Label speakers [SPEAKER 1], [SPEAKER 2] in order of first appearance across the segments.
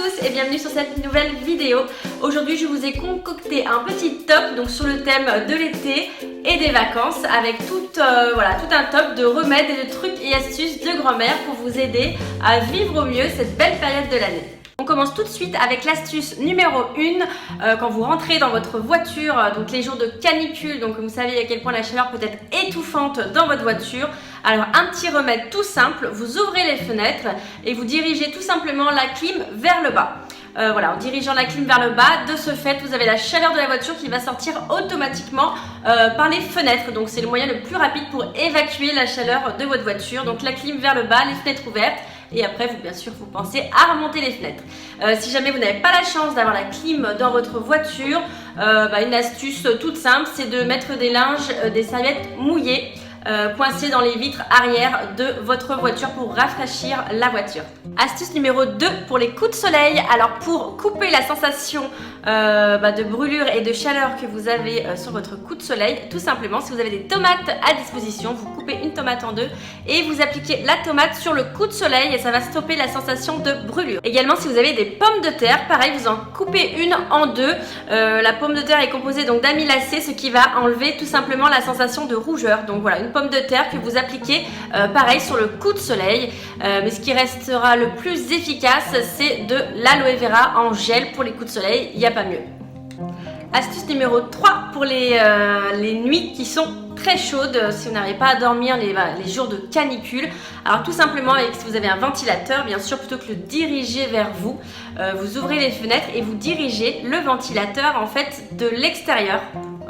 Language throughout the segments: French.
[SPEAKER 1] tous et bienvenue sur cette nouvelle vidéo. Aujourd'hui je vous ai concocté un petit top donc sur le thème de l'été et des vacances avec tout un top de remèdes et de trucs et astuces de grand-mère pour vous aider à vivre au mieux cette belle période de l'année. On commence tout de suite avec l'astuce numéro 1 quand vous rentrez dans votre voiture, donc les jours de canicule, donc vous savez à quel point la chaleur peut être étouffante dans votre voiture. Alors un petit remède tout simple, vous ouvrez les fenêtres et vous dirigez tout simplement la clim vers le bas. En dirigeant la clim vers le bas, de ce fait vous avez la chaleur de la voiture qui va sortir automatiquement par les fenêtres. Donc c'est le moyen le plus rapide pour évacuer la chaleur de votre voiture. Donc la clim vers le bas, les fenêtres ouvertes. Et après, bien sûr, vous pensez à remonter les fenêtres. Si jamais vous n'avez pas la chance d'avoir la clim dans votre voiture, une astuce toute simple, c'est de mettre des linges, des serviettes mouillées coincées dans les vitres arrière de votre voiture pour rafraîchir la voiture. Astuce numéro 2 pour les coups de soleil. Alors pour couper la sensation de brûlure et de chaleur que vous avez sur votre coup de soleil, tout simplement, si vous avez des tomates à disposition, vous coupez une tomate en deux et vous appliquez la tomate sur le coup de soleil et ça va stopper la sensation de brûlure. Également, si vous avez des pommes de terre, pareil, vous en coupez une en deux. La pomme de terre est composée donc d'amylacées, ce qui va enlever tout simplement la sensation de rougeur. Donc voilà, une pomme de terre que vous appliquez pareil sur le coup de soleil. Mais ce qui restera le plus efficace, c'est de l'aloe vera en gel pour les coups de soleil. Il n'y a pas mieux. Astuce numéro 3 pour les nuits qui sont très chaudes, si vous n'arrivez pas à dormir les jours de canicule. Alors tout simplement, si vous avez un ventilateur, bien sûr, plutôt que le diriger vers vous, vous ouvrez les fenêtres et vous dirigez le ventilateur en fait de l'extérieur.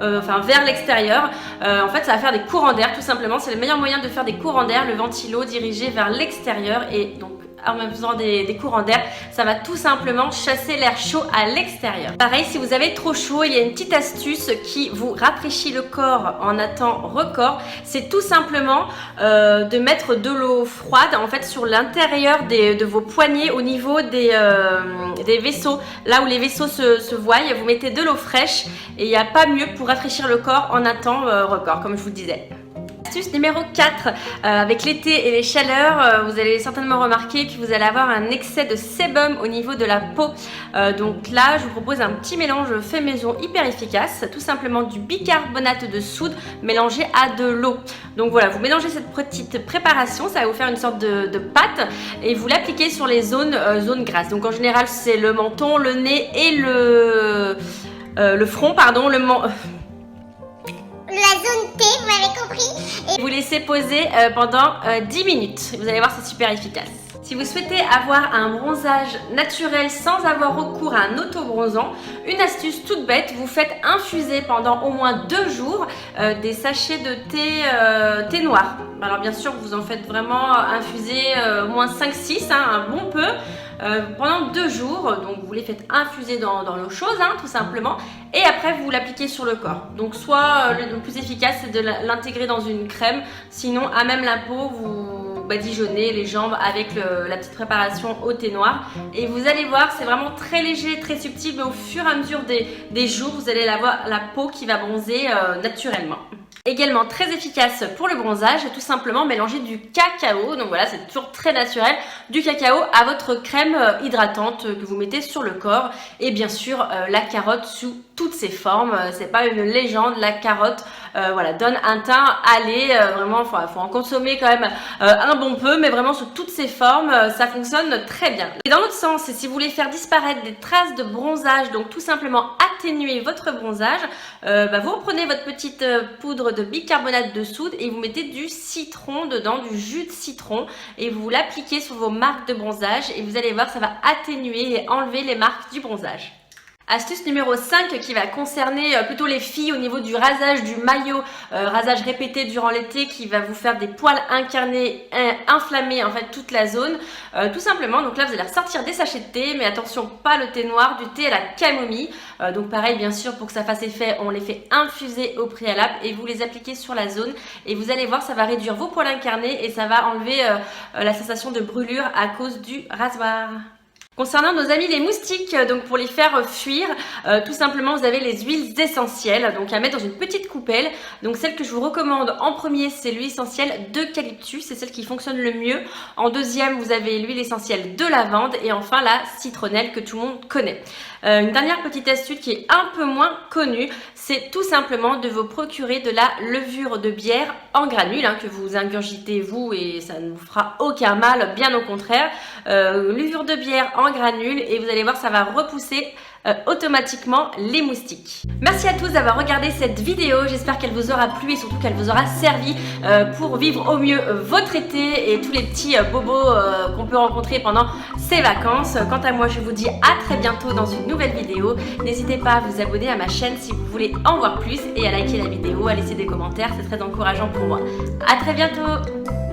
[SPEAKER 1] Vers l'extérieur. En fait, ça va faire des courants d'air tout simplement. C'est le meilleur moyen de faire des courants d'air, le ventilo dirigé vers l'extérieur et donc en même faisant des courants d'air, ça va tout simplement chasser l'air chaud à l'extérieur. Pareil, si vous avez trop chaud, il y a une petite astuce qui vous rafraîchit le corps en un temps record. C'est tout simplement de mettre de l'eau froide en fait sur l'intérieur de vos poignets au niveau des vaisseaux. Là où les vaisseaux se voient, vous mettez de l'eau fraîche et il n'y a pas mieux pour rafraîchir le corps en un temps record, comme je vous le disais. Astuce numéro 4, avec l'été et les chaleurs, vous allez certainement remarquer que vous allez avoir un excès de sébum au niveau de la peau. Donc là, je vous propose un petit mélange fait maison hyper efficace, tout simplement du bicarbonate de soude mélangé à de l'eau. Donc voilà, vous mélangez cette petite préparation, ça va vous faire une sorte de pâte et vous l'appliquez sur les zones grasses. Donc en général, c'est le menton, le nez et le front, pardon,
[SPEAKER 2] la zone T, vous m'avez compris.
[SPEAKER 1] Et vous laissez poser pendant 10 minutes. Vous allez voir, c'est super efficace. Si vous souhaitez avoir un bronzage naturel sans avoir recours à un auto-bronzant, une astuce toute bête, vous faites infuser pendant au moins 2 jours des sachets de thé noir. Alors bien sûr, vous en faites vraiment infuser au moins 5-6, un bon peu. Pendant 2 jours, donc vous les faites infuser dans l'eau chaude, tout simplement, et après vous l'appliquez sur le corps. Donc soit le plus efficace c'est de l'intégrer dans une crème, sinon à même la peau vous badigeonnez les jambes avec la petite préparation au thé noir et vous allez voir, c'est vraiment très léger, très subtil, mais au fur et à mesure des jours vous allez avoir la peau qui va bronzer naturellement. Également très efficace pour le bronzage, tout simplement mélanger du cacao, donc voilà, c'est toujours très naturel, du cacao à votre crème hydratante que vous mettez sur le corps et bien sûr la carotte sous toutes ses formes, c'est pas une légende, la carotte donne un teint allé, vraiment faut en consommer quand même un bon peu, mais vraiment sous toutes ses formes, ça fonctionne très bien. Et dans l'autre sens, si vous voulez faire disparaître des traces de bronzage, donc tout simplement atténuer votre bronzage, vous reprenez votre petite poudre de bicarbonate de soude et vous mettez du citron dedans, du jus de citron et vous l'appliquez sur vos marques de bronzage et vous allez voir, ça va atténuer et enlever les marques du bronzage. Astuce numéro 5 qui va concerner plutôt les filles au niveau du rasage du maillot, rasage répété durant l'été qui va vous faire des poils incarnés, inflammer en fait toute la zone. Tout simplement, donc là vous allez ressortir des sachets de thé, mais attention, pas le thé noir, du thé à la camomille. Donc pareil, bien sûr, pour que ça fasse effet, on les fait infuser au préalable et vous les appliquez sur la zone. Et vous allez voir, ça va réduire vos poils incarnés et ça va enlever la sensation de brûlure à cause du rasoir. Concernant nos amis les moustiques, donc pour les faire fuir, tout simplement vous avez les huiles essentielles, donc à mettre dans une petite coupelle. Donc celle que je vous recommande en premier, c'est l'huile essentielle d'eucalyptus, c'est celle qui fonctionne le mieux. En deuxième, vous avez l'huile essentielle de lavande et enfin la citronnelle que tout le monde connaît. Une dernière petite astuce qui est un peu moins connue, c'est tout simplement de vous procurer de la levure de bière en granules, que vous ingurgitez vous et ça ne vous fera aucun mal, bien au contraire. Levure de bière en granules et vous allez voir, ça va repousser automatiquement les moustiques. Merci à tous d'avoir regardé cette vidéo, j'espère qu'elle vous aura plu et surtout qu'elle vous aura servi pour vivre au mieux votre été et tous les petits bobos qu'on peut rencontrer pendant ces vacances. Quant à moi, je vous dis à très bientôt dans une nouvelle vidéo. N'hésitez pas à vous abonner à ma chaîne si vous voulez en voir plus et à liker la vidéo, à laisser des commentaires, c'est très encourageant pour moi. À très bientôt.